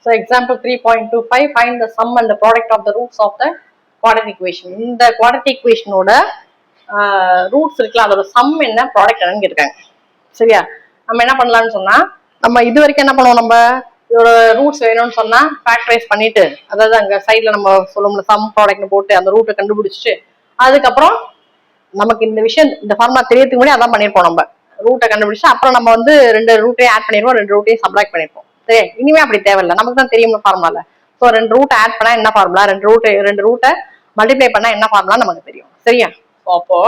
So example 3.25, find the sum and the product of the roots of the quadratic equation. இந்த quadratic equation ஓட roots இருக்குல்ல, அதோட some என்ன, product என்னன்னு கேட்காங்க. சரியா? நம்ம என்ன பண்ணலாம்னு சொன்னா, நம்ம இது வரைக்கும் என்ன பண்ணுவோம், நம்ம இதோட ரூட்ஸ் வேணும்னு சொன்னா ஃபேக்டரைஸ் பண்ணிட்டு, அதாவது அங்க சைட்ல நம்ம சொல்லுவோம்ல சம் ப்ராடக்ட்னு போட்டு அந்த ரூட்டை கண்டுபிடிச்சிட்டு, அதுக்கப்புறம் நமக்கு இந்த விஷயம் இந்த ஃபார்முலா தெரியறதுக்கு முன்னாடி அதான் பண்ணிருப்போம். நம்ம ரூட்டை கண்டுபிடிச்சு அப்புறம் நம்ம வந்து ரெண்டு ரூட்டையும் ஆட் பண்ணிருப்போம், ரெண்டு ரூட்டையும் சப்ராக்ட் பண்ணிருப்போம். சரி, இனிமே அப்படி தேவையில்லை, நமக்கு தான் தெரியும் ஃபார்முலால. ஸோ ரெண்டு ரூட்டை ஆட் பண்ணா என்ன ஃபார்முலா, ரெண்டு ரூட்டை மல்டிப்ளை பண்ணா என்ன ஃபார்முலா நமக்கு தெரியும். சரியா? அப்போ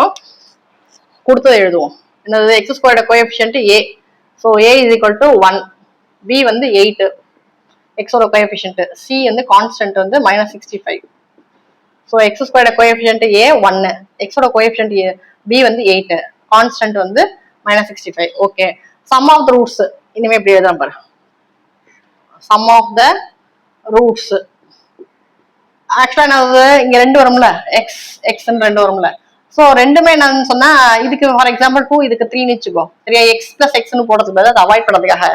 கொடுத்தது எழுதுவோம். என்னது, X squared coefficient A. So A is equal to 1, B வந்து 8, எக்ஸோட கோஎஃபிஷியன்ட், சி வந்து கான்ஸ்டன்ட் வந்து -65. So X squared coefficient A 1, எக்ஸோட கோஎஃபிஷியன்ட் பி வந்து 8, கான்ஸ்டன்ட் வந்து -65. Okay, sum of the roots இனிமே எப்படி எழுதுறேன் பாரு. சம் ஆஃப் த ரூட்ஸ் ஆக்சுவலா என்னது, இங்க ரெண்டு வரும்ல, எக்ஸ் எக்ஸ்ன்னு ரெண்டு வரும்ல. ஸோ ரெண்டுமே என்னன்னு சொன்னா, இதுக்கு ஃபார் எக்ஸாம்பிள் 2, இதுக்கு 3ன்னு வச்சுக்கோ. சரியா? எக்ஸ் பிளஸ் எக்ஸ்ன்னு போடுறதுக்கு பதில் அதை அவாய்ட் பண்ணுறதுக்காக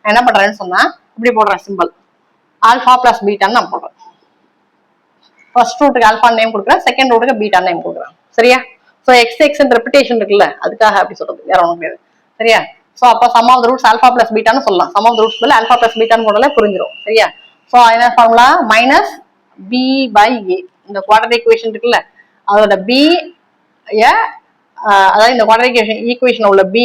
என்ன பண்றேன்னு சொன்னா, இப்படி போடுறேன் சிம்பிள், ஆல்ஃபா பிளஸ் பீட்டான்னு நான் போடுறேன். ஃபர்ஸ்ட் ரூட்டுக்கு ஆல்ஃபா நேம் கொடுக்குறேன், செகண்ட் ரூட்டுக்கு பீட்டா நேம் கொடுக்குறேன். சரியா? ஸோ எக்ஸ் எக்ஸ் ரெப்பிட்டேஷன் இருக்குல்ல, அதுக்காக அப்படி சொல்றது, வேற ஒன்றும் கிடையாது. சரியா? ஸோ அப்போ sum of the roots alpha plus பீட்டான்னு சொல்லலாம். சம் ஆஃப் த ரூட்ஸ் பதில் ஆல்ஃபா பிளஸ் பீட்டான்னு போடல, புரிஞ்சிடும். சரியா? ஸோ என்ன formula, minus b by a. இந்த குவாட்ரேட்டிக் ஈக்குவேஷன் இருக்குல்ல, அதோட பி அதாவது இந்த குவாட்ரேட்டிக் ஈக்குவேஷன் உள்ள பி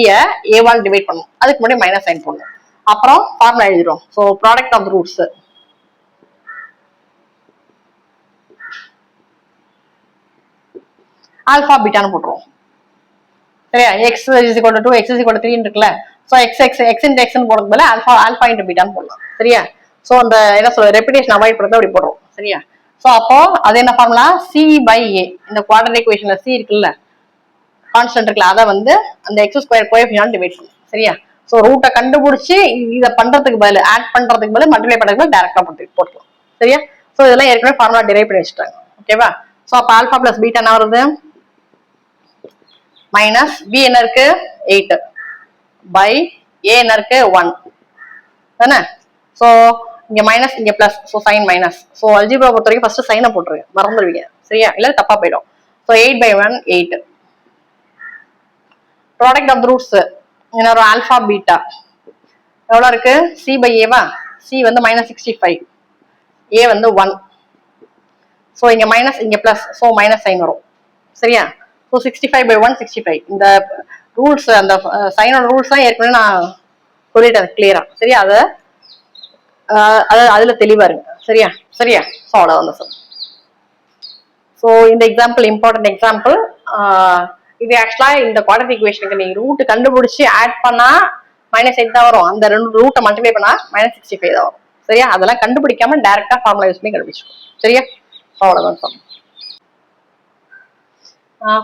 ஏவால் டிவைட் பண்ணும். அதுக்கு முன்னாடி மைனஸ் சைன் போடணும். அப்புறம் ஃபார்முலா எழுதிடும். So product of the roots alpha பீட்டான்னு போட்டுருவோம். சரியா? X is equal to 2, x is equal to 3 இருக்குல்ல. ஸோ எக்ஸ் இன்டு எக்ஸ்ன்னு போடுறது போல ஆல்பா இன்டு பீட்டான்னு போடலாம். சரியா? ஸோ அந்த என்ன சொல்ற ரெப்பிடேஷன் அவாய்ட் பண்ணுறது அப்படி போடுறோம். சரியா? ஸோ அப்போ அது என்ன ஃபார்முலா, சி பை ஏ. இந்த குவாட்ரேட்டிக் ஈக்குவேஷன்ல சி இருக்குல்ல, கான்ஸ்டன்ட் இருக்குல்ல, அதை வந்து அந்த எக்ஸ் ஸ்கொயர் கோஎஃபிஷியன்ட் டிவைட் பண்ணும். சரியா? ஸோ ரூட்டை கண்டுபிடிச்சி இதை பண்றதுக்கு பதில், ஆட் பண்றதுக்கு பதில், மல்டிப்ளை பண்றதுக்கு பதில் டைரக்டா போட்டுக்கலாம். சரியா? ஸோ இதெல்லாம் ஏற்கனவே ஃபார்முலா டிரைவ் பண்ணி வச்சுட்டாங்க. ஓகேவா? ஸோ அப்போ ஆல்பா பிளஸ் பீட்டா என்ன வருது, மைனஸ் பி என்ன இருக்கு 8 பை ஏ என்ன இருக்கு 1 தானே. ஸோ இங்க மைனஸ் இங்க plus, so sign minus. So algebra பொறுத்த வரைக்கும் ஃபர்ஸ்ட் சைனை போட்டுருங்க, மறந்துடுவீங்க. சரியா? இல்ல தப்பா போயிடும். So 8 by 1 8. Product of the roots என்ன ஒரு ஆல்பா பீட்டா எவ்வளவு இருக்கு, சி பை ஏவா. சி வந்து -65, ஏ வந்து 1. ஸோ இங்க மைனஸ் இங்க பிளஸ், ஸோ மைனஸ் சைன் வரும். சரியா? So 65 by 1 65. இந்த ரூல்ஸ், அந்த சைனோட ரூல்ஸ் தான் ஏற்கனவே நான் சொல்லிட்டேன் கிளியரா. சரியா? அதுல தெளிவா இருங்க. சரியா? சரியா? ஸோ அவ்வளோதான் சார். ஸோ இந்த எக்ஸாம்பிள் இம்பார்ட்டன்ட் எக்ஸாம்பிள். இது ஆக்சுவலா இந்த குவாட்ரேட்டிக் ஈக்குவேஷனுக்கு நீ ரூட் கண்டுபிடிச்சு ஆட் பண்ணா -8 தான் வரும். அந்த ரெண்டு ரூட்டை மல்டிப்ளை பண்ணா -65 தான் வரும். சரியா? அதெல்லாம் கண்டுபிடிக்காம டைரக்டா ஃபார்முலா யூஸ் பண்ணி கண்டுபிடிச்சிடும். சரியா? அவ்வளவுதான் sir.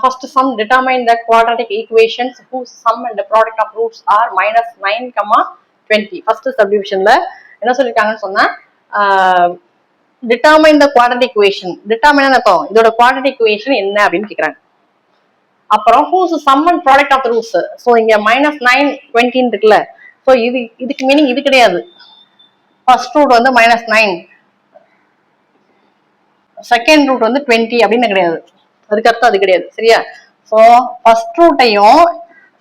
First sum, determine the quadratic equations whose sum and the product of roots are -9, 20. First subdivisionல என்ன சொல்லிருக்காங்கன்னு சொன்னா, determine the quadratic equation. determine அர்த்தம் இதோட quadratic equation என்ன அப்படின்னு கேக்குறாங்க. அப்புறம் whose sum and product of the roots. So இங்க -9 20 இருக்குல்ல, ஸோ இதுக்கு மீனிங் இது கிடையாது. ஃபர்ஸ்ட் ரூட் வந்து -9, செகண்ட் ரூட் வந்து 20 அப்படின்னு கிடையாது. அதுக்கு அர்த்தம் அது கிடையாது. சரியா? ஸோ ஃபர்ஸ்ட் ரூட்டையும்,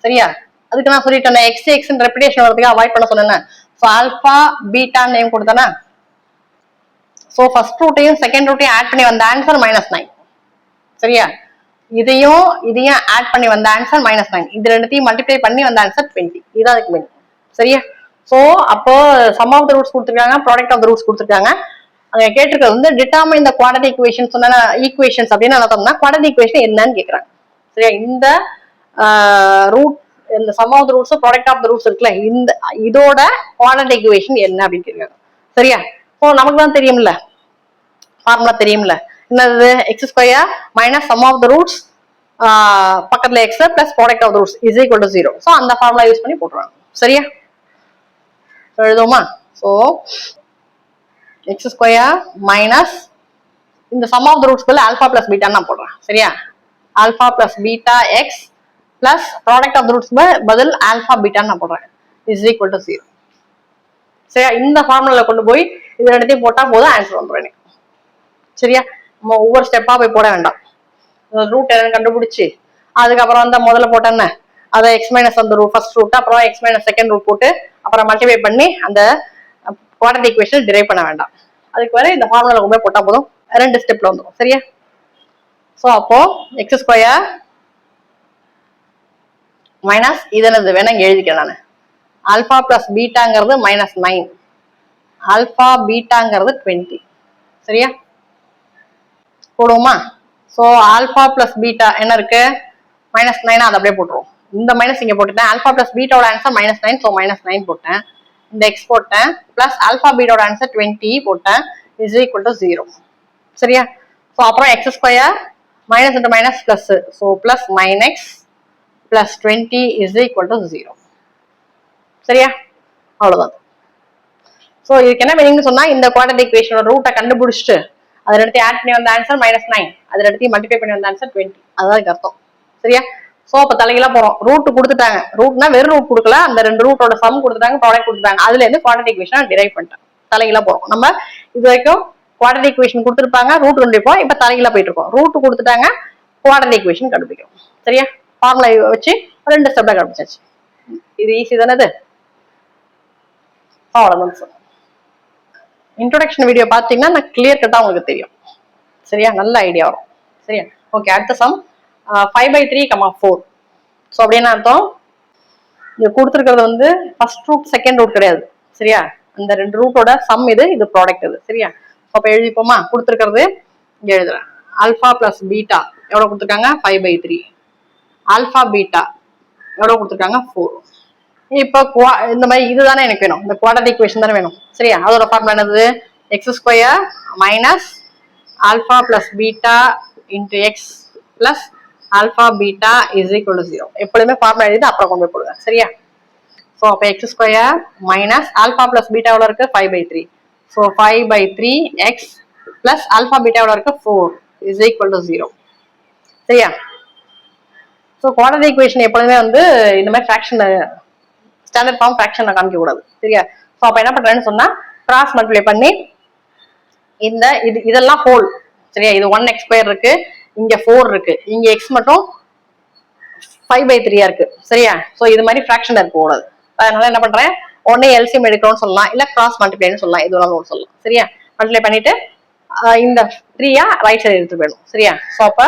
சரியா, அதுக்கு நான் சொல்லிட்டேன் எக்ஸ் எக்ஸ் ரெப்பிடேஷன் வரதுக்கு அவாய்ட் பண்ண சொன்னேன். ஸோ ஆல்பா பீட்டா நேம் கொடுத்தேன்னா, ஸோ ஃபர்ஸ்ட் ரூட்டையும் செகண்ட் ரூட்டையும் ஆட் பண்ணி வந்த ஆன்சர் -9. சரியா? இதையும் ஆட் பண்ணி வந்த ஆன்சர் -9. இது ரெண்டுத்தையும் மல்டிப்ளை பண்ணி வந்த ஆன்சர் 20. இதுதான் அதுக்கு மீனிங். சரியா? ஸோ அப்போ சம் ஆஃப் த ரூட்ஸ் கொடுத்துருக்காங்க, ப்ராடக்ட் ஆஃப் த ரூட்ஸ் கொடுத்துருக்காங்க. அங்க கேட்டிருக்கிறது வந்து டிட்டர்மைன் த குவாட்ரேட்டிக் ஈக்குவேஷன் சொன்னா ஈக்குவேஷன்ஸ் அப்படின்னு அர்த்தம்னா குவாட்ரேட்டிக் ஈக்குவேஷன் என்னன்னு கேக்குறாங்க. சரியா? இந்த ரூட், இந்த sum of the roots product of the roots இருக்குல்ல, இந்த இதோட குவாட்ரேட்டிக் ஈக்குவேஷன் என்ன அப்படின்னு கேக்குறாங்க. சரியா? ஸோ நமக்கு தான் தெரியும்ல, ஃபார்முலா தெரியும்ல, என்னது x square minus sum of the roots பக்கத்துல x plus product of the roots is equal to 0. So அந்த ஃபார்முலா யூஸ் பண்ணி போட்டுருவாங்க. சரியா? எழுதுவோமா? ஸோ எக்ஸ் ஸ்கொயர் மைனஸ் இந்த sum of the roots alpha plus beta நான் போடுறேன். சரியா? Alpha plus beta x plus product of the roots பதில் ஆல்பா பீட்டா நான் போடுறேன் இஸ் ஈக்குவல் டு 0. சரியா? இந்த ஃபார்முலால கொண்டு போய் இது ரெண்டுத்தையும் போட்டா போதும், ஆன்சர் வந்துடும் எனக்கு. சரியா? நம்ம ஒவ்வொரு ஸ்டெப்பா போய் போட வேண்டாம். ரூட் என்னன்னு கண்டுபிடிச்சு அதுக்கப்புறம் வந்து முதல்ல போட்டேன்னு அதை எக்ஸ் மைனஸ் அந்த ரூட் ஃபர்ஸ்ட் ரூட், அப்புறம் எக்ஸ் மைனஸ் செகண்ட் ரூட் போட்டு அப்புறம் மல்டிப்ளை பண்ணி அந்த குவாட்ரேட்டிக் ஈக்குவேஷன் டிரைவ் பண்ண வேண்டாம். அதுக்கு வரை இந்த ஃபார்முலா ரொம்ப போட்டா போதும், 2 ஸ்டெப்ல வந்துடும். சரியா? ஸோ அப்போ எக்ஸ் ஸ்கொயர் மைனஸ் இதனது வேணா எழுதிக்கிறேன் நான். ஆல்பா பிளஸ் பீட்டாங்கிறது -9, ஆல்பா பீட்டாங்கிறது 20. சரியா? போடுவோமா? ஸோ ஆல்பா பிளஸ் பீட்டா என்ன இருக்கு? -9, அதை அப்படியே போட்டுருவோம். இந்த மைனஸ் இங்க போட்டுட்டேன். ஆல்பா பிளஸ் பீட்டாவோட ஆன்சர் -9, ஸோ -9 போட்டேன். இந்த எக்ஸ் போட்டேன், பிளஸ் ஆல்பா பீட்டாவோட ஆன்சர் 20 போட்டேன், இஸ் ஈக்குவல் டு 0. சரியா? ஸோ அப்புறம் X square minus into minus plus, so plus 9x plus 20 is equal to 0. சரியா? அவ்வளவுதான். ஸோ இதுக்கு என்ன மீனிங்னு சொன்னா, இந்த குவாட்ரேட்டிக் ஈக்குவேஷனோட ரூட்டை கண்டுபிடிச்சிட்டு அதை எடுத்து ஆட் பண்ணி வந்த ஆன்சர் -9, அதை எடுத்து மல்டிப்ளை பண்ணி வந்த ஆன்சர் 20. அதான் அர்த்தம். சரியா? சோ அப்ப தலைகெல்லாம் போறோம். ரூட் கொடுத்துட்டாங்க, ரூட்னா வெறும் ரூட் கொடுக்கல, அந்த 2 ரூட்டோட சம் கொடுத்துட்டாங்க, ப்ராடக்ட் கொடுத்துட்டாங்க, அதுல இருந்து குவாட்ரேட்டிக் ஈக்குவேஷன் டிரைவ் பண்ணிட்டேன். தலைகெல்லாம் போறோம். நம்ம இது வரைக்கும் குவாட்ரேட்டிக் ஈக்குவேஷன் கொடுத்துருப்பாங்க, ரூட் கண்டுபிடிப்போம். இப்ப தலைகெல்லாம் போயிட்டு இருக்கோம். ரூட் கொடுத்துட்டாங்க, குவாட்ரேட்டிக் ஈக்குவேஷன் கண்டுபிடிக்கிறோம். சரியா? ஃபார்முலா வச்சு 2 ஸ்டெப்ல கண்டுபிடிச்சாச்சு. இது ஈஸி தானே? இது அவ்வளவுதான் சார். இன்ட்ரோடக்ஷன் வீடியோ பாத்தீங்கன்னா நான் கிளியர் கட்டா உங்களுக்கு தெரியும். சரியா? நல்ல ஐடியா வரும். சரியா? ஓகே, அடுத்த சம் 5/3, 4. ஸோ அப்படின்னு அர்த்தம், இது கொடுத்துருக்கிறது வந்து ஃபர்ஸ்ட் ரூட் செகண்ட் ரூட் கிடையாது. சரியா? அந்த 2 ரூட்டோட சம் இது ப்ராடக்ட் இது. சரியா? அப்ப எழுதிப்போமா? கொடுத்துருக்கிறது இங்க எழுதுறேன். ஆல்பா பிளஸ் பீட்டா எவ்வளவு கொடுத்துருக்காங்க? 5/3. ஆல்பா பீட்டா எவ்வளவு கொடுத்துருக்காங்க? 4. இப்போ இந்த மாதிரி இதுதானே எனக்கு வேணும், இந்த குவாட்ரேட்டிக் ஈக்குவேஷன் தானே வேணும். சரியா? அதோட ஃபார்முலா என்னது? X square minus alpha plus beta into X plus alpha beta is equal to 0. எப்பொழுதுமே ஃபார்முலா எழுதி அப்புறம் கொண்டு போய் போடுவேன். சரியா? ஸோ அப்போ x square minus alpha plus beta எவ்வளோ இருக்கு? 5/3. So 5/3 X plus alpha beta எவ்வளோ இருக்கு? 4 இஸ் ஈக்குவல் டு 0. சரியா? ஸோ குவாட்ரேட்டிக் ஈக்குவேஷன் எப்பொழுதுமே வந்து இந்த மாதிரி ஃபிராக்ஷன், ஸ்டாண்டர்ட் ஃபார்ம் ஃபிராக்ஷன்ல காமிக்க கூடாது. சரியா? ஸோ அப்போ என்ன பண்றேன்னு சொன்னா, கிராஸ் மல்டிப்ளை பண்ணி இந்த இதெல்லாம் ஹோல். சரியா? இது 1x² இருக்கு, இங்க 4 இருக்கு, இங்க x மட்டும் 5/3 இருக்கு. சரியா? ஸோ இது மாதிரி ஃபிராக்ஷன் இருக்க கூடாது. அதனால என்ன பண்றேன், ஒன்னே எல்சிஎம் எடுக்கிறோம்னு சொல்லலாம், இல்ல கிராஸ் மல்டிப்ளைன்னு சொல்லலாம், இது வேணாலும் சொல்லலாம். சரியா? மல்டிப்ளை பண்ணிட்டு இந்த 3 ரைட் சைடு எடுத்து போயிடும். சரியா? ஸோ அப்ப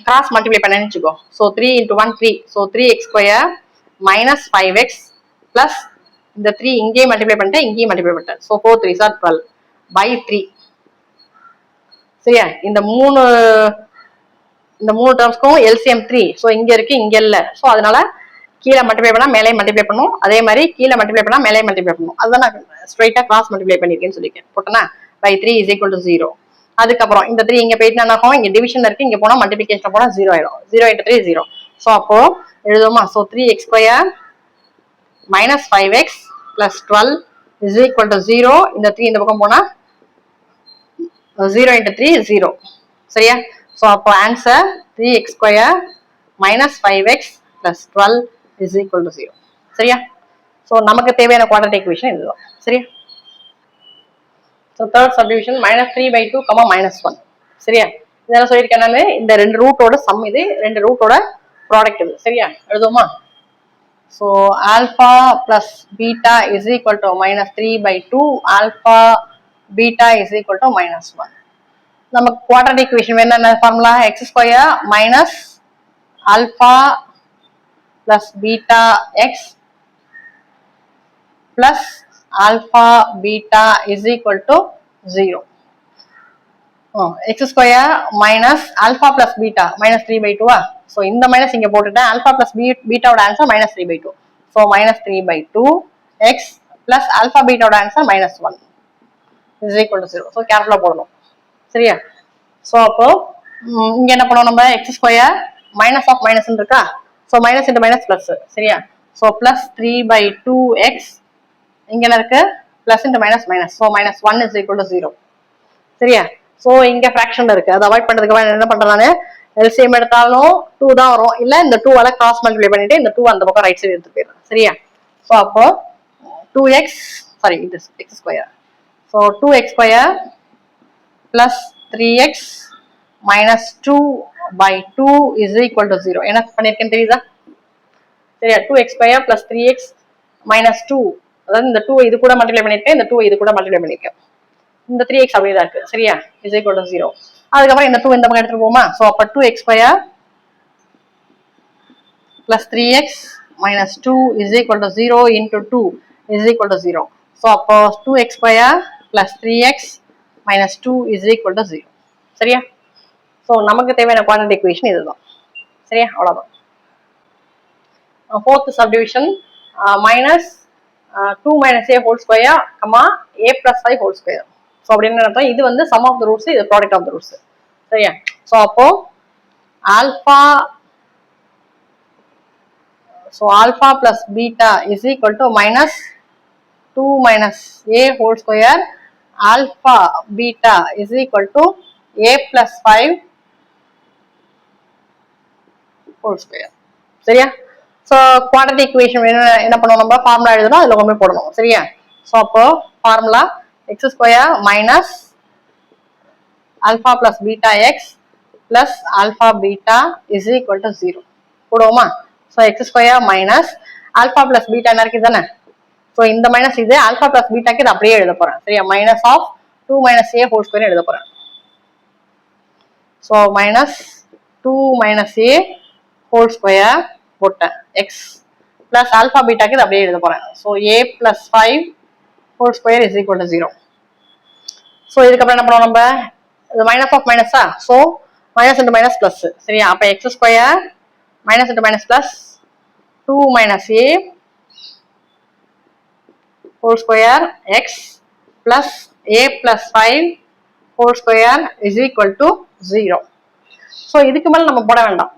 கிராஸ் மல்டிப்ளை பண்ணேன்னு வச்சுக்கோ. So 3 × 1 3, so 3x² minus 5x plus இந்த 3 இங்கேயும் மல்டிப்ளை பண்ணிட்டேன், இங்கேயும் மல்டிப்ளை பண்ணிட்டேன். So 4 3s are 12/3. சரியா? இந்த மூணு டேர்ம்ஸ்க்கும் எல்சிஎம் 3. ஸோ இங்க இருக்கு, இங்க இல்ல. ஸோ அதனால கீழே மல்டிப்ளை பண்ணா மேலே மல்டிப்ளை பண்ணும், அதே மாதிரி கீழே மல்டிப்ளை பண்ணா மேலே மல்டிப்ளை பண்ணும். அதுதான் நான் ஸ்ட்ரைட்டா கிராஸ் மல்டிப்ளை பண்ணிருக்கேன்னு சொல்லியிருக்கேன். போட்டனா /3 இஸ் ஈக்குவல் டு 0. அதுக்கப்புறம் இந்த 3 இங்க போயிட்டு என்ன ஆகும்? இங்க டிவிஷன் இருக்கு, இங்க போனா மல்டிபிகேஷன் போனா 0 ஆயிடும். 0 × 3 0. ஸோ அப்போ எழுதுவோமா? So 3x² minus 5x plus 12 is equal to 0. இந்த 3 இந்த பக்கம் போனா 0 × 3 0. சரியா? ஸோ அப்போ answer 3x² minus 5x plus 12 is equal to 0. சரியா? ஸோ நமக்கு தேவையான குவாட்ரேட்டிக் ஈக்குவேஷன் இதுதான். சரியா? So third subdivision -3/2, -1. சரியா? இதெல்லாம் சொல்லியிருக்கேன் நான். இந்த 2 ரூட்டோட சம் இது, 2 ரூட்டோட ப்ராடக்ட் இது. சரியா? எழுதுவோமா? So alpha plus beta is equal to -3/2, alpha beta is equal to -1. நமக்கு குவாட்ரேட்டிக் ஈக்குவேஷன் என்ன formula? X square minus alpha plus beta x plus alpha beta is equal to 0. X square minus alpha plus beta -3/2. So இந்த minus இங்க போட்டுட்டேன். Alpha plus பீட்டாவோட answer -3/2. So -3/2 x plus alpha பீட்டாவோட answer -1 is equal to 0. So கேர்ஃபுல்லா போடணும். சரியா? So அப்போ இங்க என்ன பண்ணுவோம் நம்ம? X square minus of minus இருக்கா? So minus into minus plus. சரியா? ஸோ பிளஸ் 3/2 எக்ஸ், இங்க என்ன இருக்கு? Plus into minus minus. So -1 is equal to 0. சரியா? ஸோ இங்க ஃபிராக்ஷன் இருக்கு, அதை அவாய்ட் பண்றதுக்கு என்ன பண்றேன் நானு? எல்சிஎம் எடுத்தாலும் 2 தான் வரும், இல்ல இந்த 2 கிராஸ் மல்டிப்ளை பண்ணிட்டு இந்த 2 அந்த பக்கம் ரைட் சைடு எடுத்து போயிடுறேன். சரியா? ஸோ அப்போ 2x, சாரி இது X square So 2x square plus 3x minus 2 by 2 is equal to 0. என்ன பண்ணிருக்கேன் தெரியுதா? சரியா? 2x square plus 3x minus 2, அதாவது இந்த 2 இது கூட மல்டிப்ளை பண்ணிருக்கேன், இந்த 2 இது கூட மல்டிப்ளை பண்ணிருக்கேன். இந்த 3x அப்படியே தான் இருக்கு. சரியா? is equal to 0. அதுக்கப்புறம் இந்த 2 இந்த பக்கம் எடுத்துட்டு போமா? ஸோ அப்போ 2x square plus 3x minus 2 is equal to 0 into 2 is equal to 0. So அப்போ 2x square plus 3x minus 2 is equal to 0. சரியா? ஸோ நமக்கு தேவையான குவாட்ரேட்டிக் ஈக்குவேஷன் இதுதான். சரியா? அவ்வளோதான். Fourth subdivision, minus 2 minus a whole square, comma a plus 5 whole square. So அப்படின்னு அர்த்தம். இது வந்து sum of the roots, இது ப்ராடக்ட் ஆஃப் த ரூட்ஸ். சரியா? ஸோ அப்போ alpha, so alpha plus beta is equal to minus 2 minus a whole square, alpha beta is equal to a plus 5 whole square. சரியா? So quadratic equation என்ன பண்ணுவோம், நம்ம formula எழுதணும், அதில் கொண்டு போடணும். சரியா? ஸோ அப்போ formula x square minus alpha plus beta x plus alpha beta is equal to 0 போடுவோமா? So x square minus alpha plus beta என்ன இருக்குது தானே? ஸோ இந்த மைனஸ் இது ஆல்ஃபா பிளஸ் பீட்டாக்கு இது அப்படியே எழுத போறேன். சரியா? Minus of 2 minus a whole square எழுத போறேன். So minus 2 minus a whole square போட்டேன் எக்ஸ் பிளஸ் ஆல்ஃபா பீட்டாக்கு இது அப்படியே எழுத போறேன். So a plus 5 whole square is equal to 0. So இதுக்கப்புறம் என்ன பண்ணுவோம் நம்ம? இது மைனஸ் ஆஃப் மைனஸா? So minus into minus plus. சரியா? அப்போ x square minus into minus plus 2 minus a whole square x plus a plus 5 whole square is equal to 0. So இதுக்கு மேலே நம்ம போட வேண்டாம்.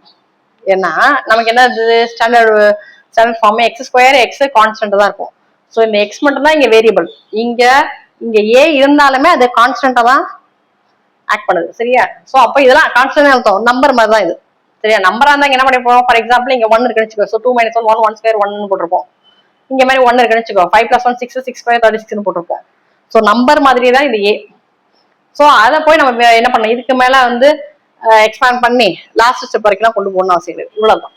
ஏன்னா நமக்கு என்ன standard form x square x constant தான் இருக்கும். ஸோ இந்த எக்ஸ் மட்டும் தான் இங்கே வேரியபிள். இங்கே ஏ இருந்தாலுமே அது கான்ஸ்டன்ட்டாக தான் ஆக்ட் பண்ணுது. சரியா? ஸோ அப்போ இதெல்லாம் கான்ஸ்டன்ட் அர்த்தம், நம்பர் மாதிரி தான் இது. சரியா? நம்பரா இருந்தா என்ன பண்ணிப்போம்? ஃபார் எக்ஸாம்பிள் இங்க 1 இருக்குன்னு வச்சுக்கோ. ஸோ 2 minus 1 1 1 square 1 போட்டிருப்போம். இங்க மாதிரி 1 இருக்குன்னு வச்சுக்கோ. 5 plus 1 6 6 square 36 போட்டிருப்போம். ஸோ நம்பர் மாதிரி தான் இது ஏ. ஸோ அதை போய் நம்ம என்ன பண்ணணும், இதுக்கு மேல வந்து எக்ஸ்பேண்ட் பண்ணி லாஸ்ட் ஸ்டெப் வரைக்கும் கொண்டு போகணும் அவசியம் இல்லை. இவ்வளவுதான்.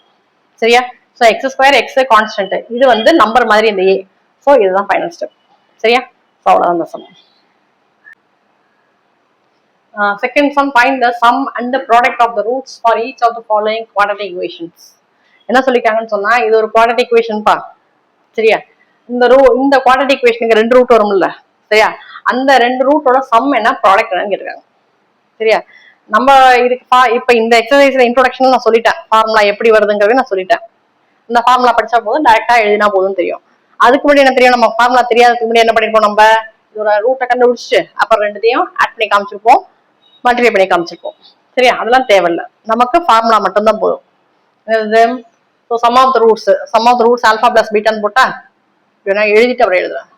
சரியா? So x square x constant, இது வந்து நம்பர் மாதிரி இந்த ஏ. ஸோ இதுதான் ஃபைனல் ஸ்டெப். சரியா? ஸோ அவ்வளோதான் இந்த some. Second sum, find the sum and the product of the roots for each of the following quadratic equations. என்ன சொல்லிருக்காங்கன்னு சொன்னா, இது ஒரு quadratic equation பா. சரியா? இந்த quadratic equationக்கு 2 ரூட் வரும்ல. சரியா? அந்த 2 ரூட்டோட சம் என்ன, ப்ராடக்ட் என்னன்னு கேட்டிருக்காங்க. சரியா? நம்ம இதுக்கு இப்ப இந்த எக்ஸசைஸ்ல இன்ட்ரோடக்ஷன் நான் சொல்லிட்டேன். ஃபார்முலா எப்படி வருதுங்கிறத நான் சொல்லிட்டேன். இந்த ஃபார்முலா படிச்சா போதும், டைரக்டா எழுதினா போதும் தெரியும். அதுக்கு முன்னாடி என்ன தெரியும், நம்ம ஃபார்முலா தெரியாததுக்கு முன்னாடி என்ன பண்ணிருப்போம், நம்ம இதோட ரூட்டை கண்டுபிடிச்சு அப்புறம் ரெண்டுத்தையும் ஆட் பண்ணி காமிச்சிருப்போம், மல்டிப்ளை பண்ணி காமிச்சிருப்போம். சரியா? அதெல்லாம் தேவையில்லை, நமக்கு ஃபார்முலா மட்டும்தான் போதும். So sum of the roots alpha plus பீட்டான்னு போட்டா எழுதிட்டு அப்புறம் எழுதுறேன்.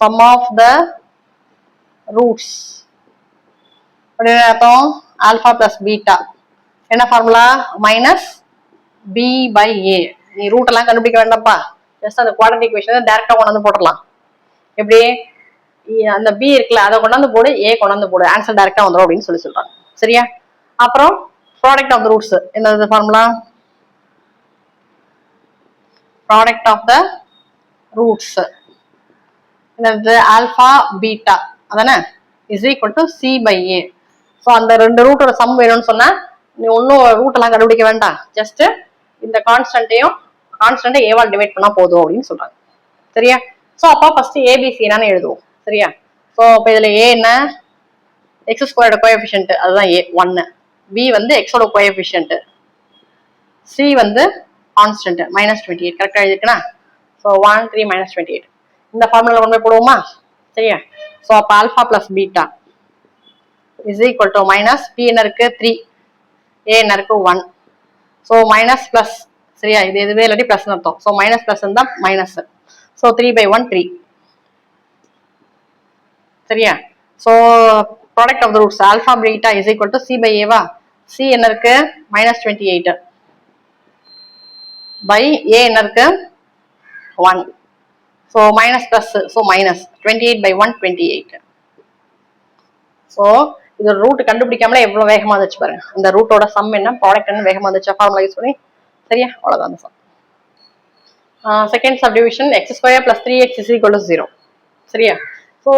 சம் ஆஃப் த ரூட்ஸ் அப்படின்னு அர்த்தம், ஆல்ஃபா பிளஸ் பீட்டா என்ன ஃபார்முலா, மைனஸ் பி பை ஏ. நீ ரூட் எல்லாம் கண்டுபிடிக்க வேண்டாம்ப்பா, ஜஸ்ட் அந்த குவாட்ரேட்டிக் ஈக்குவேஷனை டைரக்டா கொண்டாந்து போடலாம். எப்படி, அந்த பி இருக்குல்ல அதை கொண்டாந்து போடு, ஏ கொண்டாந்து போடு, ஆன்சர் டைரக்டா வந்துடும் அப்படின்னு சொல்றாங்க. சரியா? அப்புறம் ப்ராடக்ட் ஆஃப் த ரூட்ஸ் என்னது formula, product of the roots என்னது, ஆல்ஃபா பீட்டா அதானே, is equal to c by a. So அந்த 2 ரூட்டோட சம் வேணும்னு சொன்னா நீ ஒன்னும் ரூட் எல்லாம் கண்டுபிடிக்க வேண்டாம், ஜஸ்ட் இந்த கான்ஸ்டன்ட்டை ஏவால் டிவைட் பண்ணா போதும் அப்படின்னு சொல்றாங்க. சரியா? ஸோ அப்போ ஃபர்ஸ்ட் ஏபிசி என்னன்னு எழுதுவோம். சரியா? ஸோ இப்போ இதுல ஏ என்ன, எக்ஸ் ஸ்கொயரோட கோஎஃபிஷியன்ட் அதுதான் ஏ 1, பி வந்து எக்ஸோட கோஎஃபிஷியன்ட், சி வந்து கான்ஸ்டன்ட் -28. கரெக்டா எழுதிருக்கா? ஸோ 1 3 -28 இந்த ஃபார்முலா கொண்டு போய் போடுவோமா? சரியா? ஸோ அப்போ alpha plus beta is equal to minus b என்ன இருக்கு 3, ஏ என்ன இருக்கு 1. So minus plus. சரியா? இது எதுவே இல்லாட்டி பிளஸ் அர்த்தம். ஸோ மைனஸ் பிளஸ் இருந்தா மைனஸ். ஸோ 3/1 3. சரியா? So product of the roots alpha beta is equal to c by ஏவா. சி என்ன இருக்கு -28 பை ஏ என்ன இருக்கு 1. So minus plus, so minus 28/1 28. So இது ரூட் கண்டுபிடிக்காமல எவ்வளவு வேகமா வந்துச்சு பாருங்க. அந்த ரூட்டோட சம் என்ன, ப்ராடக்ட் என்ன வேகமா வந்துச்சு ஃபார்முலா யூஸ் பண்ணி. சரியா, அவ்வளவுதான் அந்த sum. Second subdivision x square plus 3x is equal to 0. சரியா, ஸோ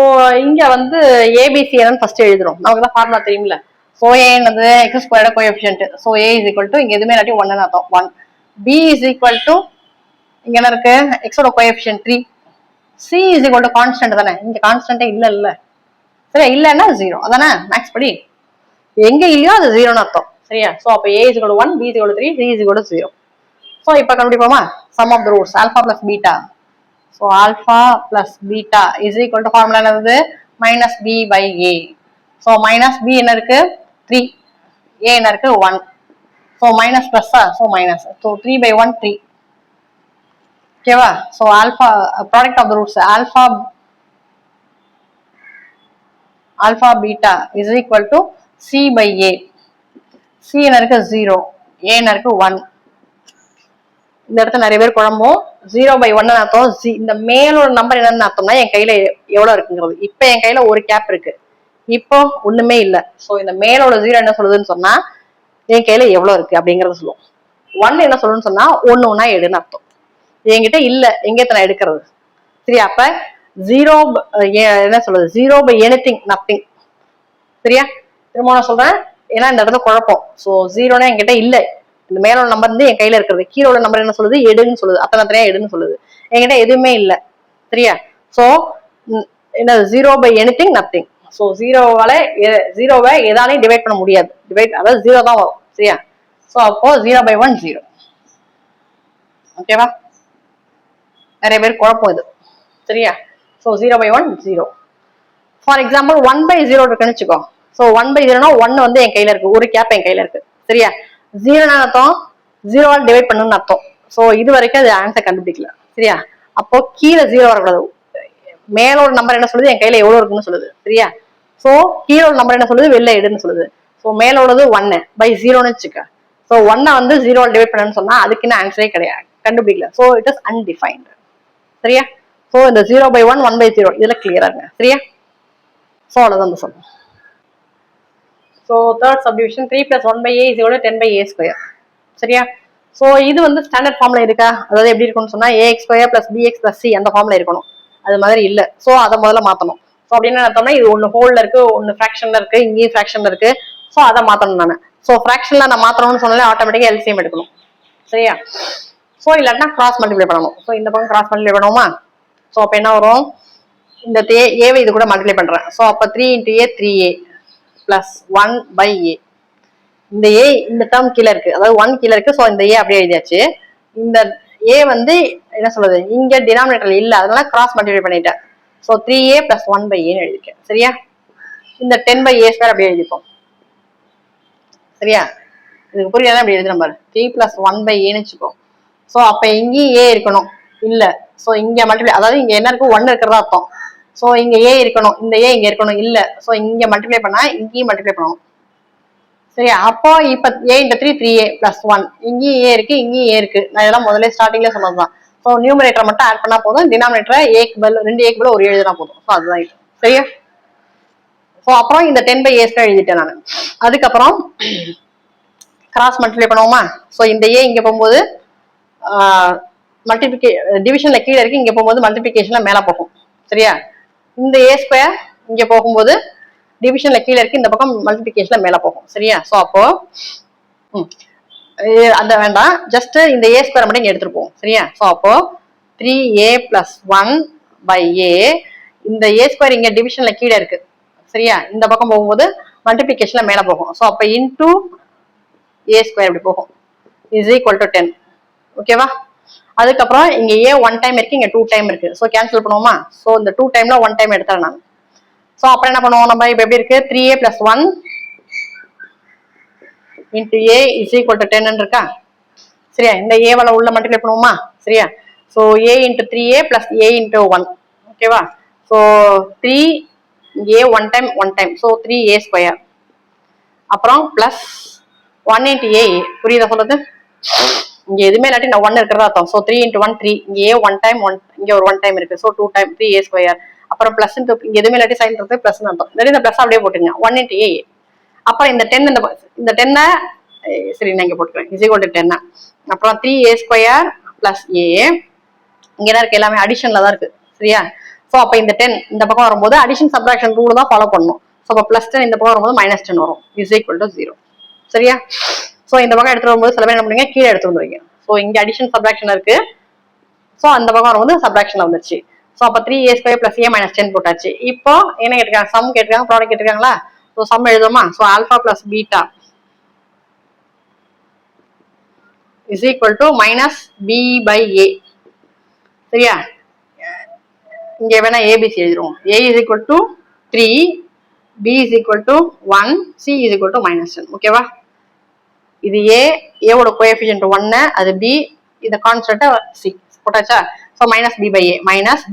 இங்க வந்து ஏபிசி என்னன்னு ஃபர்ஸ்ட் எழுதுறோம். நமக்கு தான் ஃபார்முலா தெரியும்ல. ஸோ ஏ என்னது எக்ஸ் ஸ்கொயரோட coefficient. So A is equal to இங்க எதுவுமே இல்லாட்டி 1 அர்த்தம் 1. பி இஸ் ஈக்குவல் டு இங்க என்ன இருக்கு எக்ஸோட coefficient 3. C is equal to constant தானே, இங்க கான்ஸ்டன்டே இல்ல. சரியா, இல்லன்னா 0 அதானே மேக்ஸ் படி. எங்க இல்லையோ அது 0ன்னு அர்த்தம். சரியா, ஸோ அப்போ a is equal to 1, b is equal to 3, c is equal to 0. So இப்போ கண்டுபிடிப்போமா sum of the roots alpha plus beta. So alpha plus beta is equal to formula என்னது minus b by a. So minus b என்ன இருக்கு 3, a என்ன இருக்கு 1. So minus பிளஸ்ஸா, so minus. So 3 by 1 3. ஓகேவா, so alpha product of the roots alpha beta is equal to c by a. C என்ன இருக்கு 0, ஏ என்ன இருக்கு 1. இந்த இடத்துல நிறைய பேர் குழம்பும் 0 by 1 அர்த்தம். இந்த மேலோட நம்பர் என்னன்னு அர்த்தம்னா என் கையில எவ்வளவு இருக்குங்கிறது. இப்ப என் கையில ஒரு கேப் இருக்கு, இப்போ ஒண்ணுமே இல்ல. சோ இந்த மேலோட 0 என்ன சொல்லுதுன்னு சொன்னா என் கையில எவ்வளவு இருக்கு அப்படிங்கறத சொல்லுவோம். 1 என்ன சொல்லுன்னு சொன்னா ஒண்ணு ஒன்னா எடுன்னு அர்த்தம். என்கிட்ட இல்ல, எங்க நான் எடுக்கிறது. சரியா, அப்ப 0 என்ன சொல்றது 0 by anything nothing. சரியா, திரும்ப நான் சொல்றேன் ஏன்னா இந்த இடத்துல குழப்பம். சோ 0னா என்கிட்ட இல்ல, இந்த மேலோட நம்பர் வந்து என் கையில இருக்கிறது. கீழோட நம்பர் என்ன சொல்லுது எடுன்னு சொல்லுது, அத்தனை எடுன்னு சொல்லுது. என்கிட்ட எதுவுமே இல்ல. சரியா, சோ என்ன 0 by anything nothing. சோ 0வை எதாலையும் டிவைட் பண்ண முடியாது. அதாவது 0 தான் வரும். சரியா, சோ அப்போ 0 by 1 0. ஓகேவா, நிறைய பேர் குழப்பம் இது. சரியா, so 0 by 1 0. For example 1 by 0 இருக்குன்னு வச்சுக்கோ. சோ 1 by 0னா 1 வந்து என் கையில இருக்கு, ஒரு கேப் என் கையில இருக்கு. சரியா, 0னா அர்த்தம் 0 டிவைட் பண்ணணும்னு அர்த்தம். சோ இது வரைக்கும் அது ஆன்சர் கண்டுபிடிக்கல. சரியா, அப்போ கீழே 0 வரக்கூடாது. மேலோட நம்பர் என்ன சொல்லுது என் கையில எவ்வளவு இருக்குன்னு சொல்லுது. சரியா, சோ கீழோட நம்பர் என்ன சொல்லுது வெளில எடுன்னு சொல்லுது. சோ மேலோடது 1 by 0ன்னு வச்சுக்க. சோ 1 வந்து 0 டிவைட் பண்ணணும்னு சொன்னா அதுக்கு என்ன ஆன்சரே கிடையாது, கண்டுபிடிக்கல. So it is undefined. சரியா, சோ இந்த 0 by 1 1 by 0 இதுல கிளியரா இருங்க. சரியா, சோ அவ்வளவுதான் அந்த சொல்லுங்க. So third subdivision 3 plus 1 by a is equal to 10 by a square. சரியா, சோ இது வந்து ஸ்டாண்டர்ட் ஃபார்ம்ல இருக்கா, அதாவது எப்படி இருக்கும்னு சொன்னா ax square plus bx plus c அந்த ஃபார்ம்ல இருக்கணும். அது மாதிரி இல்ல. சோ அதை முதல்ல மாத்தணும். சோ அப்படின்னு அர்த்தம்னா இது ஒன்னு ஹோல்ல இருக்கு, ஒன்னு ஃபிராக்ஷன்ல இருக்கு, இங்கேயும் ஃபிராக்ஷன்ல இருக்கு. சோ அதை மாத்தணும் நானு. சோ ஃபிராக்ஷன்ல நான் மாத்தணும்னு சொன்னாலே ஆட்டோமேட்டிக்கா எல்சிஎம் எடுக்கணும். சரியா, சோ இல்லாட்டினா கிராஸ் மல்டிப்ளை பண்ணணும். சோ இந்த பக்கம் கிராஸ் மல்டிப்ளை பண்ணுவோமா. சோ அப்ப என்ன வரும், இந்த ஏவை இது கூட மல்டிப்ளை பண்றேன். சோ அப்ப 3 into a 3a plus 1 by a. இந்த a இந்த டேர்ம் கீழே இருக்கு, அதாவது 1 கீழே இருக்கு. சோ இந்த a அப்படியே எழுதியாச்சு. இந்த a வந்து என்ன சொல்றது இங்க டினாமினேட்டர்ல இல்ல, அதனால கிராஸ் மல்டிப்ளை பண்ணிட்டேன். So 3a plus 1 by a எழுதிருக்கேன். சரியா, இந்த 10 by a ஸ்கொயர் அப்படியே எழுதிப்போம். சரியா, இதுக்கு புரியாத அப்படி எழுதுற பாரு. 3 plus 1 by a வச்சுக்கோ. சோ அப்ப இங்கேயும் a இருக்கணும் இல்ல. சோ இங்க மல்டிப்ளை, அதாவது இங்க என்ன இருக்கு 1 இருக்கிறதா அர்த்தம். சோ இங்க a இருக்கணும், இந்த a இங்க இருக்கணும் இல்ல. சோ இங்க மல்டிப்ளை பண்ணா இங்கேயும் மல்டிப்ளை பண்ணணும். சரியா, அப்போ இப்ப a into 3 3a plus 1. இங்கேயும் a இருக்கு, இங்கேயும் a இருக்கு. நான் இதெல்லாம் முதல்ல ஸ்டார்டிங்ல சொன்னதுதான். சோ நியூமரேட்டர் மட்டும் ஆட் பண்ணா போதும், டினாமினேட்டரை ஏக்கு பதில் 2 ஏக்கு பதில் ஒரு எழுதினா போதும். சோ அதுதான் இது. சரியா, சோ அப்புறம் இந்த 10 by a ஸ்கொயர் எழுதிட்டேன் நான். அதுக்கப்புறம் கிராஸ் மல்டிப்ளை பண்ணுவோமா. சோ இந்த a இங்க போகும்போது டிவிஷன்ல கீழே இருக்கு, இங்க போகும்போது மல்டிபிகேஷன்ல மேல போகும். சரியா, இந்த a ஸ்கொயர் இங்க போகும்போது டிவிஷன்ல கீழே இருக்கு, இந்த பக்கம் மல்டிபிகேஷன்ல மேல போகும். சரியா, சோ அப்போ அந்த வேண்டாம், ஜஸ்ட் இந்த a ஸ்கொயர் மட்டும் இங்க எடுத்துட்டு போவோம். சரியா, சோ அப்போ 3a plus 1 by a. இந்த a ஸ்கொயர் இங்க டிவிஷன்ல கீழே இருக்கு. சரியா, இந்த பக்கம் போகும்போது மல்டிபிகேஷன்ல மேல போகும். சோ அப்ப இன்டூ a ஸ்கொயர் இப்படி போகும் இஸ் ஈக்குவல் டு 10. ஓகேவா, அதுக்கப்புறம் இங்க a 1 டைம் இருக்கு, இங்க 2 டைம் இருக்கு. சோ கேன்சல் பண்ணுவோமா. சோ இந்த 2 டைம்ல 1 டைம் எடுத்துறேன் நான். சோ அப்புறம் என்ன பண்ணுவோம் நம்ம, இப்ப எப்படி இருக்கு 3a plus 1 into a is equal to 10 இருக்கா. சரியா, இந்த a வல உள்ள மல்டிப்ளை பண்ணுவோமா. சரியா, so a into 3a plus a into 1. ஓகேவா, so 3 a 1 time 1 time. So 3a square. அப்புறம் பிளஸ் 1 into a. புரியுதா சொல்றது, இங்க எதுவுமே இல்லாட்டி நான் 1 இருக்கிறதா அர்த்தம். So 3 into 1 3. இங்க a 1 டைம் 1, இங்க ஒரு 1 டைம் இருக்கு. So 2 time 3a square. அப்புறம் பிளஸ் இங்க எதுவுமே இல்லாட்டி சைன் இருக்கு பிளஸ் அர்த்தம், இந்த பிளஸ் அப்படியே போட்டுங்க 1 into a. அப்புறம் இந்த 10 இந்த 10 சரி நான் இங்க போட்டுக்கிறேன் இஸ் ஈக்குவல் டு 10. அப்புறம் 3a ஸ்கொயர் பிளஸ் a இங்க என்ன இருக்கு எல்லாமே அடிஷன்ல தான் இருக்கு சரியா. ஸோ அப்போ இந்த 10 இந்த பக்கம் வரும்போது அடிஷன் சப்ட்ராக்ஷன் ரூல் தான் ஃபாலோ பண்ணணும். ஸோ அப்போ பிளஸ் 10 இந்த பக்கம் வரும்போது -10 வரும் இஸ் ஈக்குவல் டு 0 சரியா. ஸோ இந்த பக்கம் எடுத்துட்டு வரும்போது சில பேர் என்ன பண்ணுவீங்க கீழே எடுத்து வந்துருவீங்க. ஸோ இங்க அடிஷன் சப்ட்ராக்ஷன் இருக்கு. ஸோ அந்த பக்கம் வரும்போது சப்ட்ராக்ஷன்ல வந்துருச்சு. ஸோ அப்போ 3a ஸ்கொயர் பிளஸ் a -10 போட்டாச்சு. இப்போ என்ன கேட்டிருக்காங்க சம் கேட்டிருக்காங்க ப்ராடக்ட் கேட்டிருக்காங்களா. ஸோ சம் எழுதுமா. So alpha plus beta is equal to -b/a சரியா. இங்க வேணா ஏபிசி எழுதிரும். a is equal to 3, b is equal to 1, c is equal to -10 ஓகேவா. இது a ஓட கோஎஃபிஷியன்ட் 1, அது b, இந்த கான்ஸ்டன்ட் c போட்டாச்சா. ஸோ -b/a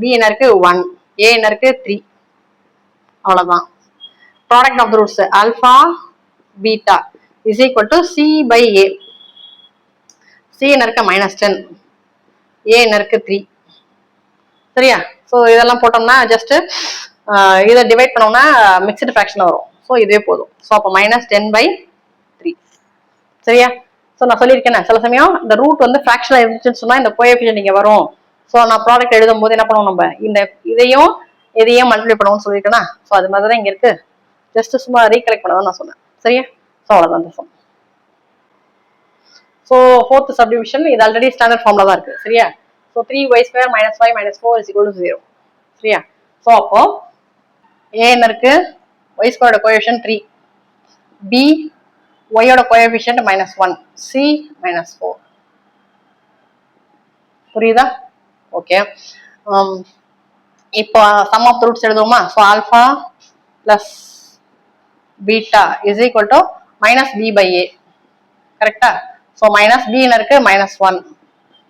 b என்ன இருக்கு 1, a என்ன இருக்கு 3 அவ்வளவுதான். Product of the roots alpha beta is equal to c/a. c என்ன இருக்கு -10, a என்ன இருக்கு 3 சரியா. ஸோ இதெல்லாம் போட்டோம்னா ஜஸ்ட் இதை டிவைட் பண்ணோம்னா மிக்சடு ஃப்ராக்ஷன் வரும். ஸோ இதுவே போதும். ஸோ அப்போ -10/3 சரியா. ஸோ நான் சொல்லியிருக்கேன் சில சமயம் இந்த ரூட் வந்து ஃப்ராக்ஷனாக இருந்துச்சுன்னு சொன்னா இந்த கோஎஃபிஷியன்ட் இங்கே வரும். ஸோ நான் ப்ராடக்ட் எழுதும் போது என்ன பண்ணுவோம் நம்ம இந்த இதையும் மல்டிப்ளை பண்ணுவோம்னு சொல்லியிருக்கேன்னா. ஸோ அது மாதிரி தான் இங்கே இருக்கு. ஜஸ்ட் சும்மா ரீகலெக்ட் பண்ணதான் நான் சொன்னேன் சரியா. ஸோ அவ்வளோதான் இந்த சம். ஸோ ஃபோர்த் சப்டிவிஷன் இது ஆல்ரெடி ஸ்டாண்டர்ட் ஃபார்ம்ல தான் இருக்கு சரியா. So 3y² - 5 - 4 is equal to 0 சரியா. ஸோ அப்போ a என்ன இருக்கு y² கோஎஃபிஷியன்ட் 3, b y ஓட கோஎஃபிஷியன்ட் -1, c -4 புரியுதா. ஓகே இப்போ சம் ஆஃப் த ரூட்ஸ் எழுதுவோமா. So alpha plus beta is equal to -b/a கரெக்டா. ஸோ -b என்ன இருக்கு -1,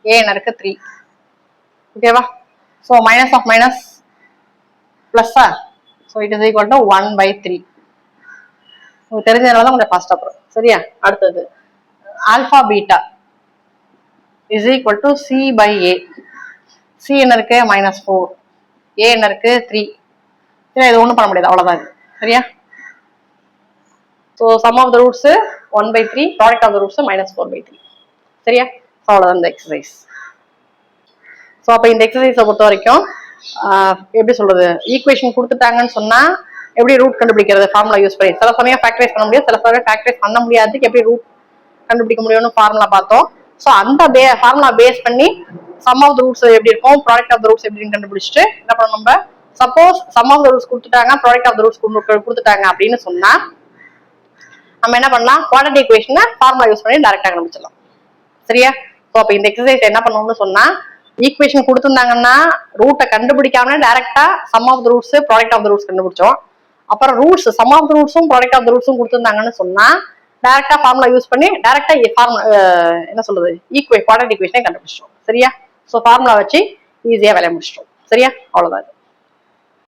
a என்ன இருக்கு 3 ஓகேவா. ஸோ மைனஸ் ஆஃப் மைனஸ் பிளஸ்ஸா. So it is equal to 1/3 உங்களுக்கு தெரிஞ்சதுனால தான் கொஞ்சம் ஃபாஸ்ட் அப்புறம் சரியா. அடுத்தது alpha beta is equal to c/a. c என்ன இருக்கு -4, a என்ன இருக்கு 3 சரி. இது ஒன்றும் பண்ண முடியாது அவ்வளோதான் சரியா. So sum of the roots 1/3, product of the roots -4/3 சரியா. ஸோ அவ்வளோதான் இந்த எக்ஸசைஸ். ஸோ அப்போ இந்த எக்ஸசைஸை பொறுத்த வரைக்கும் எப்படி சொல்றது ஈக்குவேஷன் கொடுத்துட்டாங்கன்னு சொன்னா எப்படி ரூட் கண்டுபிடிக்கிறது ஃபார்முலா யூஸ் பண்ணி. சில சமயம் ஃபேக்டரைஸ் பண்ண முடியும், சில சமயம் ஃபேக்டரைஸ் பண்ண முடியாதுக்கு எப்படி ரூட் கண்டுபிடிக்க முடியும்னு ஃபார்முலா பார்த்தோம். ஸோ அந்த ஃபார்முலா பேஸ் பண்ணி சம் ஆஃப் த ரூட்ஸ் எப்படி இருக்கும் ப்ராடக்ட் ஆஃப் த ரூட்ஸ் எப்படின்னு கண்டுபிடிச்சிட்டு என்ன பண்ணணும் நம்ம. Suppose sum of the roots கொடுத்துட்டாங்க ப்ராடக்ட் ஆஃப் த ரூட்ஸ் கொடுத்துட்டாங்க அப்படின்னு சொன்னா நம்ம என்ன பண்ணலாம் குவாட்ரேட்டிக் ஈக்குவேஷனை ஃபார்முலா யூஸ் பண்ணி டைரக்டா கண்டுபிடிச்சிடலாம் சரியா. ஸோ அப்போ இந்த எக்ஸசைஸ் என்ன பண்ணணும்னு சொன்னா ஈக்குவேஷன் கொடுத்துருந்தாங்கன்னா ரூட்டை கண்டுபிடிக்காம டைரக்டா sum of the roots product of the roots கண்டுபிடிச்சோம். அப்புறம் ரூட்ஸ் சம் ஆஃப் த ரூட்ஸும் ப்ராடக்ட் ஆஃப் த ரூட்ஸும் கொடுத்துருந்தாங்கன்னு சொன்னா டைரக்டா ஃபார்முலா யூஸ் பண்ணி டைரக்டா என்ன சொல்றது குவாட்ரேட்டிக் ஈக்குவேஷனை கண்டுபிடிச்சோம் சரியா. ஸோ ஃபார்முலா வச்சு ஈஸியா வேலையை முடிச்சிட்டோம் சரியா. அவ்வளவுதான்.